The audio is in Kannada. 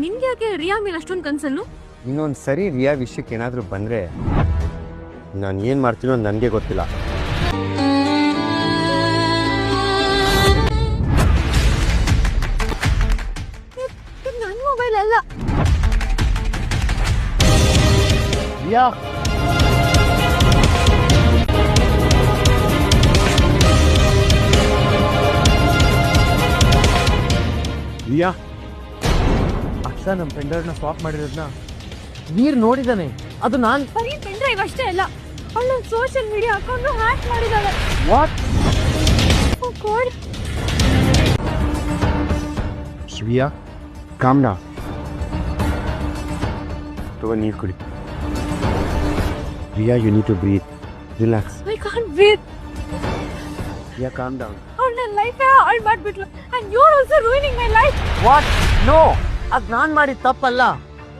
ನಿನ್ಗೆ ಯಾಕೆ ರಿಯಾ ಮೇಲೆ ಅಷ್ಟೊಂದು ಕನ್ಸನ್ನು? ಇನ್ನೊಂದು ಸರಿ ರಿಯಾ ವಿಷಯಕ್ಕೆ ಏನಾದರೂ ಬಂದರೆ ನಾನು ಏನು ಮಾಡ್ತೀನೋ ನನಗೆ ಗೊತ್ತಿಲ್ಲ. ನನ್ನ ಮೊಬೈಲ್ ಅಲ್ಲ. ರಿಯಾ ರಿಯಾ ಅಕ್ಷ ನಮ್ಮ ಪೆಂಡ್ರೈವ್ನ ಸ್ವಾಪ್ ಮಾಡಿರೋದನ್ನ ನೀರು ನೋಡಿದ್ದಾನೆ. ಅದು ನಾನು ಬರೀ ಪೆನ್ ಡ್ರೈವ್ ಅಷ್ಟೇ ಅಲ್ಲ, ಅವಳು ಸೋಷಿಯಲ್ ಮೀಡಿಯಾ ಅಕೌಂಟ್ ಹ್ಯಾಕ್ ಮಾಡಿದ್ದಾಳೆ. What? Oh god. Riya calm down. ತಗೋ ನೀರು ಕುಡಿ. Riya you need to breathe. Relax. I can't breathe. Riya calm down. ಅವಳು ನನ್ನ ಲೈಫ್ ಹಾಳು ಮಾಡ್ಬಿಟ್ಲು. And you are also ruining my life. What? No, ಅದು ನಾನು ಮಾಡಿದ ತಪ್ಪಲ್ಲ.